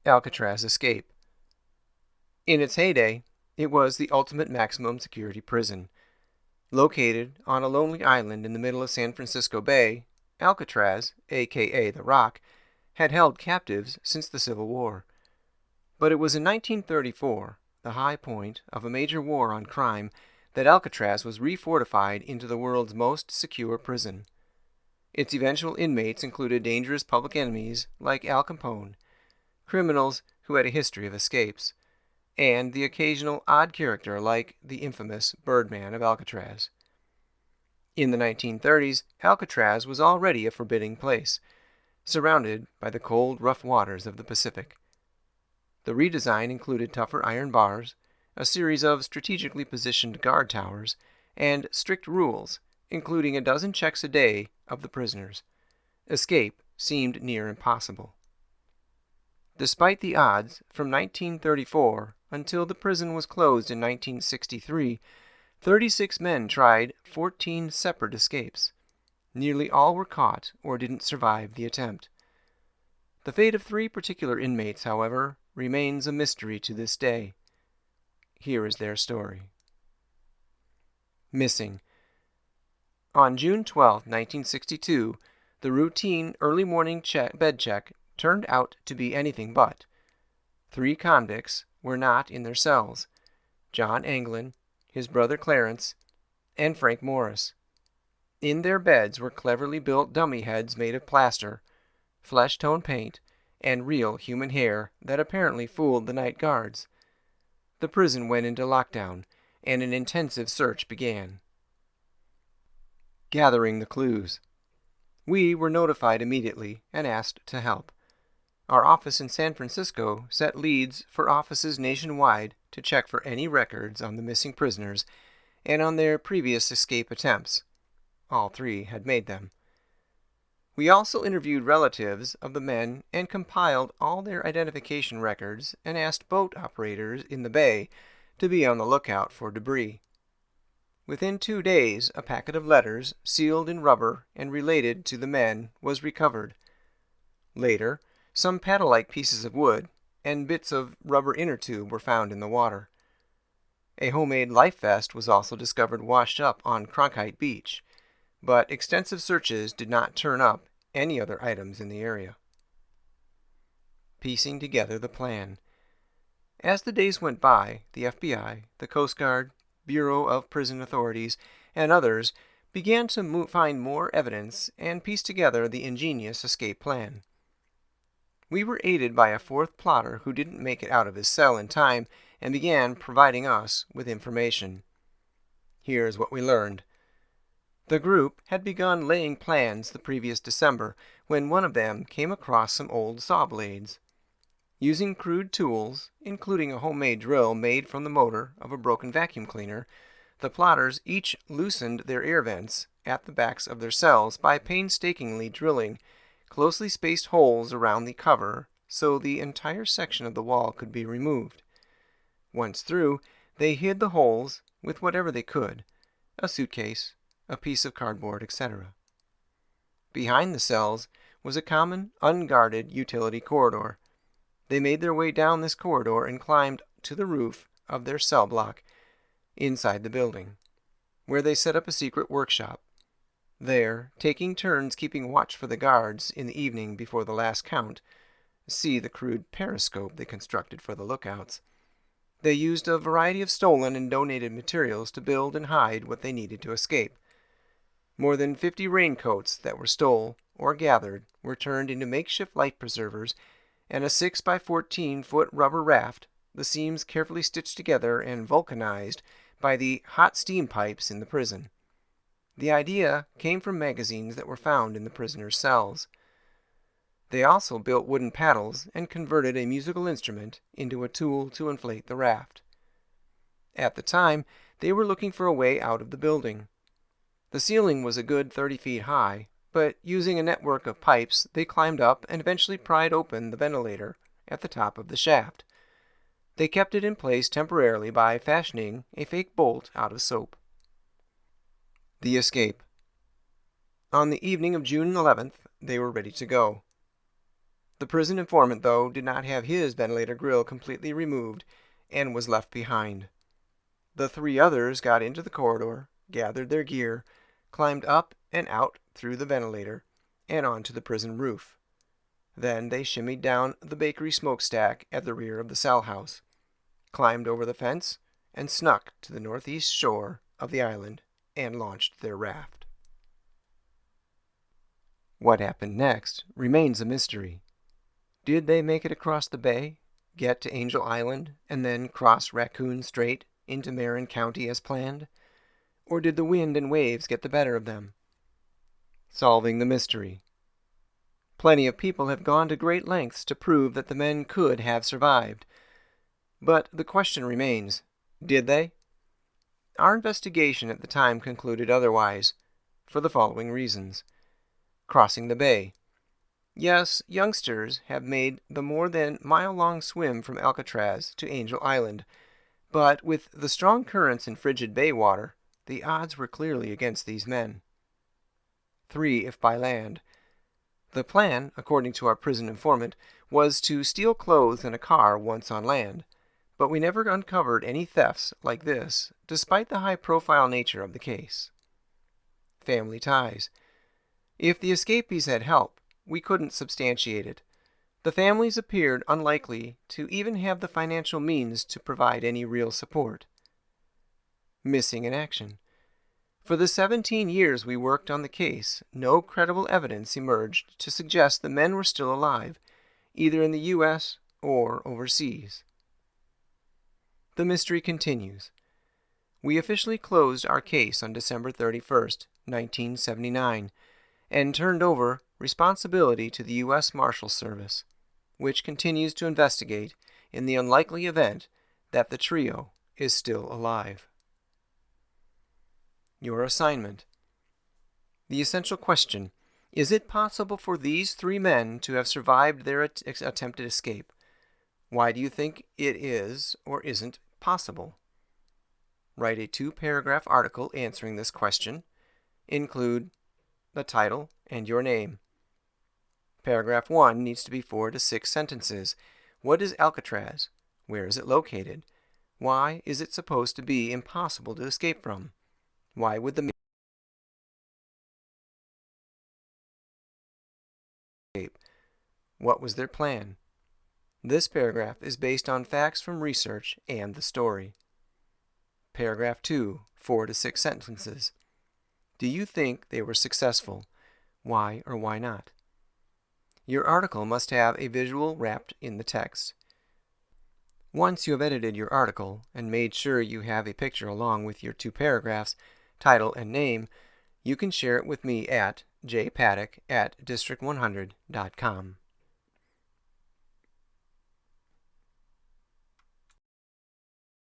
Alcatraz escape. In its heyday, it was the ultimate maximum security prison. Located on a lonely island in the middle of San Francisco Bay, Alcatraz, aka the Rock, had held captives since the Civil War. But it was in 1934, the high point of a major war on crime, that Alcatraz was refortified into the world's most secure prison. Its eventual inmates included dangerous public enemies like Al Capone, criminals who had a history of escapes, and the occasional odd character like the infamous Birdman of Alcatraz. In the 1930s, Alcatraz was already a forbidding place, surrounded by the cold, rough waters of the Pacific. The redesign included tougher iron bars, a series of strategically positioned guard towers, and strict rules, including a dozen checks a day of the prisoners. Escape seemed near impossible. Despite the odds, from 1934 until the prison was closed in 1963, 36 men tried 14 separate escapes. Nearly all were caught or didn't survive the attempt. The fate of 3 particular inmates, however, remains a mystery to this day. Here is their story. Missing. On June 12, 1962, the routine early morning bed check turned out to be anything but. 3 convicts were not in their cells: John Anglin, his brother Clarence, and Frank Morris. In their beds were cleverly built dummy heads made of plaster, flesh-tone paint, and real human hair that apparently fooled the night guards. The prison went into lockdown, and an intensive search began. Gathering the clues. We were notified immediately and asked to help. Our office in San Francisco set leads for offices nationwide to check for any records on the missing prisoners and on their previous escape attempts. All 3 had made them. We also interviewed relatives of the men and compiled all their identification records and asked boat operators in the bay to be on the lookout for debris. Within 2 days, a packet of letters, sealed in rubber and related to the men, was recovered. Later, some paddle-like pieces of wood and bits of rubber inner tube were found in the water. A homemade life vest was also discovered washed up on Cronkite Beach, but extensive searches did not turn up any other items in the area. Piecing together the plan. As the days went by, the FBI, the Coast Guard, Bureau of Prison Authorities, and others began to find more evidence and piece together the ingenious escape plan. We were aided by a 4th plotter who didn't make it out of his cell in time and began providing us with information. Here's what we learned. The group had begun laying plans the previous December when one of them came across some old saw blades. Using crude tools, including a homemade drill made from the motor of a broken vacuum cleaner, the plotters each loosened their air vents at the backs of their cells by painstakingly drilling closely spaced holes around the cover so the entire section of the wall could be removed. Once through, they hid the holes with whatever they could: a suitcase, a piece of cardboard, etc. Behind the cells was a common, unguarded utility corridor. They made their way down this corridor and climbed to the roof of their cell block inside the building, where they set up a secret workshop. There, taking turns keeping watch for the guards in the evening before the last count, see the crude periscope they constructed for the lookouts, they used a variety of stolen and donated materials to build and hide what they needed to escape. More than 50 raincoats that were stole or gathered were turned into makeshift life preservers, and a 6 by 14-foot rubber raft, the seams carefully stitched together and vulcanized by the hot steam pipes in the prison. The idea came from magazines that were found in the prisoners' cells. They also built wooden paddles and converted a musical instrument into a tool to inflate the raft. At the time, they were looking for a way out of the building. The ceiling was a good 30 feet high, but using a network of pipes, they climbed up and eventually pried open the ventilator at the top of the shaft. They kept it in place temporarily by fashioning a fake bolt out of soap. The escape. On the evening of June 11th, they were ready to go. The prison informant, though, did not have his ventilator grill completely removed and was left behind. The three others got into the corridor, gathered their gear, climbed up and out through the ventilator, and onto the prison roof. Then they shimmied down the bakery smokestack at the rear of the cell house, climbed over the fence, and snuck to the northeast shore of the island and launched their raft. What happened next remains a mystery. Did they make it across the bay, get to Angel Island, and then cross Raccoon Strait into Marin County as planned? Or did the wind and waves get the better of them? Solving the mystery. Plenty of people have gone to great lengths to prove that the men could have survived. But the question remains, did they? Our investigation at the time concluded otherwise, for the following reasons. Crossing the bay. Yes, youngsters have made the more than mile-long swim from Alcatraz to Angel Island, but with the strong currents in frigid bay water, the odds were clearly against these men. 3. If by land. The plan, according to our prison informant, was to steal clothes in a car once on land, but we never uncovered any thefts like this, despite the high-profile nature of the case. Family ties. If the escapees had help, we couldn't substantiate it. The families appeared unlikely to even have the financial means to provide any real support. Missing in action. For the 17 years we worked on the case, no credible evidence emerged to suggest the men were still alive, either in the U.S. or overseas. The mystery continues. We officially closed our case on December 31st, 1979, and turned over responsibility to the U.S. Marshals Service, which continues to investigate in the unlikely event that the trio is still alive. Your assignment. The essential question: is it possible for these three men to have survived their attempted escape? Why do you think it is or isn't possible? Write a 2-paragraph article answering this question. Include the title and your name. Paragraph 1 needs to be 4 to 6 sentences. What is Alcatraz? Where is it located? Why is it supposed to be impossible to escape from? Why would the escape? What was their plan? This paragraph is based on facts from research and the story. Paragraph 2, 4 to 6 sentences. Do you think they were successful? Why or why not? Your article must have a visual wrapped in the text. Once you have edited your article and made sure you have a picture along with your 2 paragraphs, title and name, you can share it with me at jpaddock@district100.com.